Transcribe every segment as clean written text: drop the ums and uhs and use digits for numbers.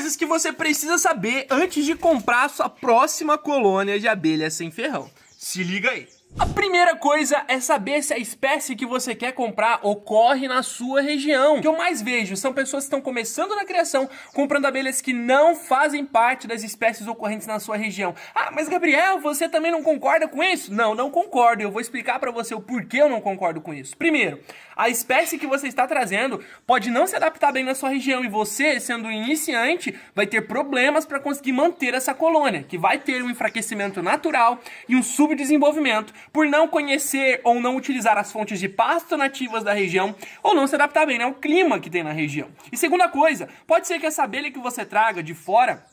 coisas que você precisa saber antes de comprar a sua próxima colônia de abelha sem ferrão. Se liga aí. A primeira coisa é saber se a espécie que você quer comprar ocorre na sua região. O que eu mais vejo são pessoas que estão começando na criação, comprando abelhas que não fazem parte das espécies ocorrentes na sua região. Ah, mas Gabriel, você também não concorda com isso? Não, não concordo. Eu vou explicar para você o porquê eu não concordo com isso. Primeiro, a espécie que você está trazendo pode não se adaptar bem na sua região e você, sendo um iniciante, vai ter problemas para conseguir manter essa colônia, que vai ter um enfraquecimento natural e um subdesenvolvimento por não conhecer ou não utilizar as fontes de pasto nativas da região ou não se adaptar bem ao clima que tem na região. E segunda coisa, pode ser que essa abelha que você traga de fora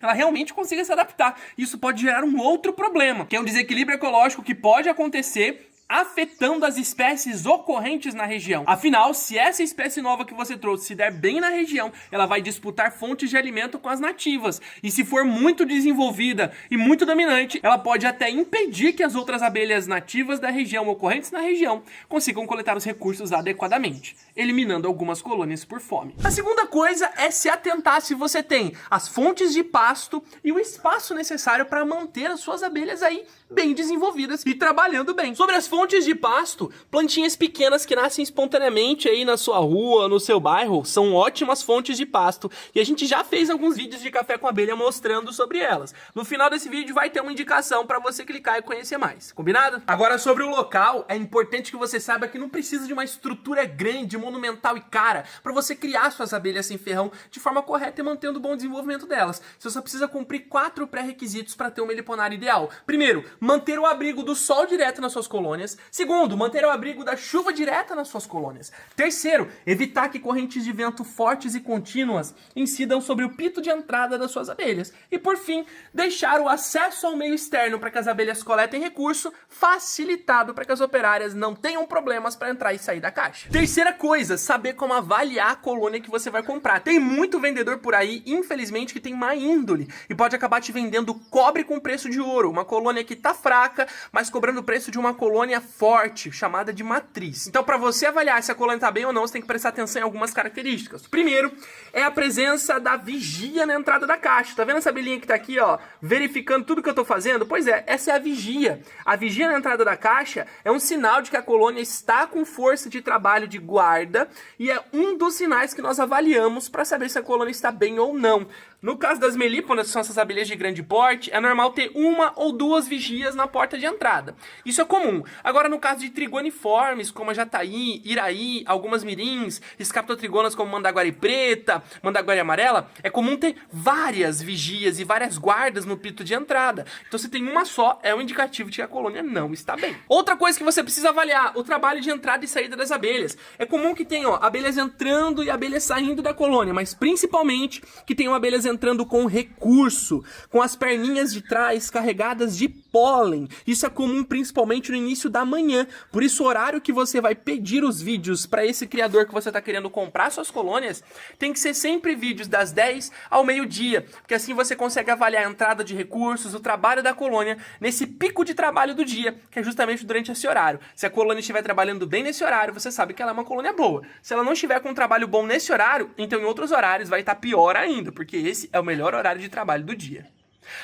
ela realmente consiga se adaptar. Isso pode gerar um outro problema, que é um desequilíbrio ecológico que pode acontecer afetando as espécies ocorrentes na região. Afinal, se essa espécie nova que você trouxe se der bem na região, ela vai disputar fontes de alimento com as nativas. E se for muito desenvolvida e muito dominante, ela pode até impedir que as outras abelhas nativas da região, ocorrentes na região, consigam coletar os recursos adequadamente, eliminando algumas colônias por fome. A segunda coisa é se atentar se você tem as fontes de pasto e o espaço necessário para manter as suas abelhas aí bem desenvolvidas e trabalhando bem. Sobre as fontes de pasto, plantinhas pequenas que nascem espontaneamente aí na sua rua, no seu bairro, são ótimas fontes de pasto e a gente já fez alguns vídeos de café com abelha mostrando sobre elas. No final desse vídeo vai ter uma indicação para você clicar e conhecer mais, combinado? Agora sobre o local, é importante que você saiba que não precisa de uma estrutura grande, monumental e cara para você criar suas abelhas sem ferrão de forma correta e mantendo o bom desenvolvimento delas. Você só precisa cumprir 4 pré-requisitos para ter um meliponário ideal. Primeiro, manter o abrigo do sol direto nas suas colônias. Segundo, manter o abrigo da chuva direta nas suas colônias. Terceiro, evitar que correntes de vento fortes e contínuas incidam sobre o pito de entrada das suas abelhas. E por fim, deixar o acesso ao meio externo para que as abelhas coletem recurso facilitado para que as operárias não tenham problemas para entrar e sair da caixa. Terceira coisa, saber como avaliar a colônia que você vai comprar. Tem muito vendedor por aí, infelizmente, que tem má índole e pode acabar te vendendo cobre com preço de ouro, uma colônia que tá fraca, mas cobrando o preço de uma colônia forte, chamada de matriz. Então, para você avaliar se a colônia tá bem ou não, você tem que prestar atenção em algumas características. Primeiro, é a presença da vigia na entrada da caixa. Tá vendo essa abelhinha que tá aqui, ó, verificando tudo que eu tô fazendo? Pois é, essa é a vigia. A vigia na entrada da caixa é um sinal de que a colônia está com força de trabalho de guarda e é um dos sinais que nós avaliamos para saber se a colônia está bem ou não. No caso das melíponas, que são essas abelhas de grande porte, é normal ter 1 ou 2 vigias na porta de entrada. Isso é comum. Agora, no caso de trigoniformes, como a jataí, iraí, algumas mirins, escaptotrigonas como mandaguari preta, mandaguari amarela, é comum ter várias vigias e várias guardas no pito de entrada. Então, se tem uma só, é um indicativo de que a colônia não está bem. Outra coisa que você precisa avaliar, o trabalho de entrada e saída das abelhas. É comum que tenham abelhas entrando e abelhas saindo da colônia, mas principalmente que tenham abelhas entrando com recurso, com as perninhas de trás carregadas de pólen. Isso é comum principalmente no início da manhã. Por isso, o horário que você vai pedir os vídeos para esse criador que você está querendo comprar suas colônias tem que ser sempre vídeos das 10 ao meio-dia, porque assim você consegue avaliar a entrada de recursos, o trabalho da colônia nesse pico de trabalho do dia, que é justamente durante esse horário. Se a colônia estiver trabalhando bem nesse horário, você sabe que ela é uma colônia boa. Se ela não estiver com um trabalho bom nesse horário, então em outros horários vai estar pior ainda, porque esse é o melhor horário de trabalho do dia.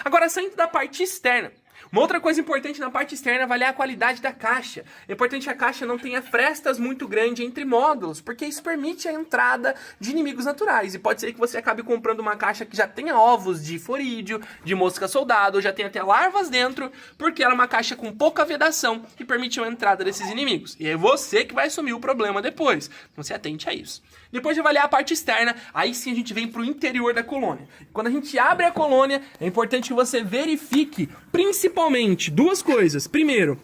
Agora, saindo da parte externa, uma outra coisa importante na parte externa é avaliar a qualidade da caixa. É importante que a caixa não tenha frestas muito grandes entre módulos, porque isso permite a entrada de inimigos naturais. E pode ser que você acabe comprando uma caixa que já tenha ovos de forídeo, de mosca soldado, ou já tenha até larvas dentro, porque ela é uma caixa com pouca vedação que permite a entrada desses inimigos. E é você que vai assumir o problema depois. Então se atente a isso. Depois de avaliar a parte externa, aí sim a gente vem para o interior da colônia. Quando a gente abre a colônia, é importante que você verifique principalmente 2 coisas. Primeiro,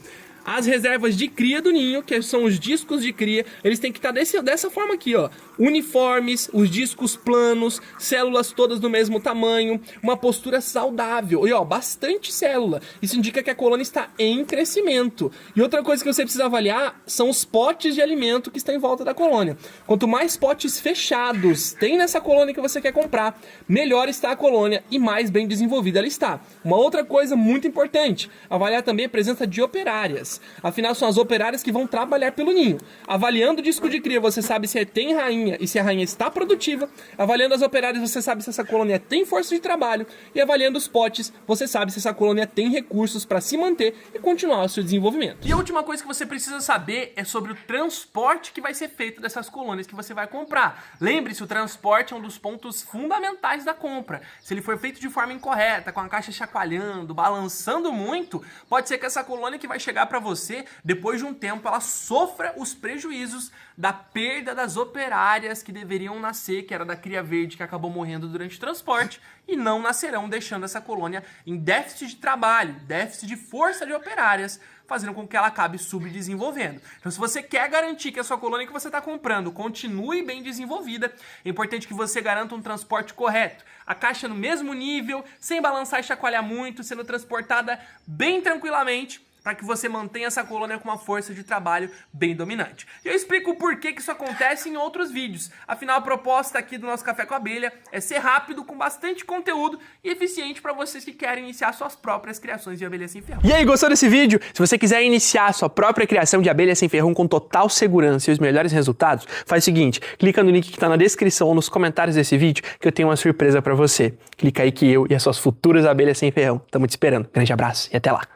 as reservas de cria do ninho, que são os discos de cria, eles têm que estar dessa forma aqui, ó. Uniformes, os discos planos, células todas do mesmo tamanho, uma postura saudável. E ó, bastante célula. Isso indica que a colônia está em crescimento. E outra coisa que você precisa avaliar são os potes de alimento que estão em volta da colônia. Quanto mais potes fechados tem nessa colônia que você quer comprar, melhor está a colônia e mais bem desenvolvida ela está. Uma outra coisa muito importante, avaliar também a presença de operárias. operárias. Afinal, são as operárias que vão trabalhar pelo ninho. Avaliando o disco de cria, você sabe se tem rainha e se a rainha está produtiva. Avaliando as operárias, você sabe se essa colônia tem força de trabalho. E avaliando os potes, você sabe se essa colônia tem recursos para se manter e continuar o seu desenvolvimento. E a última coisa que você precisa saber é sobre o transporte que vai ser feito dessas colônias que você vai comprar. Lembre-se, o transporte é um dos pontos fundamentais da compra. Se ele for feito de forma incorreta, com a caixa chacoalhando, balançando muito, pode ser que essa colônia que vai chegar para você, depois de um tempo, ela sofra os prejuízos da perda das operárias que deveriam nascer, que era da cria verde que acabou morrendo durante o transporte, e não nascerão, deixando essa colônia em déficit de trabalho, déficit de força de operárias, fazendo com que ela acabe subdesenvolvendo. Então, se você quer garantir que a sua colônia que você está comprando continue bem desenvolvida, é importante que você garanta um transporte correto. A caixa no mesmo nível, sem balançar e chacoalhar muito, sendo transportada bem tranquilamente, para que você mantenha essa colônia com uma força de trabalho bem dominante. E eu explico o porquê que isso acontece em outros vídeos. Afinal, a proposta aqui do nosso Café com Abelha é ser rápido, com bastante conteúdo e eficiente para vocês que querem iniciar suas próprias criações de abelha sem ferrão. E aí, gostou desse vídeo? Se você quiser iniciar a sua própria criação de abelha sem ferrão com total segurança e os melhores resultados, faz o seguinte, clica no link que está na descrição ou nos comentários desse vídeo que eu tenho uma surpresa para você. Clica aí que eu e as suas futuras abelhas sem ferrão estamos te esperando. Grande abraço e até lá!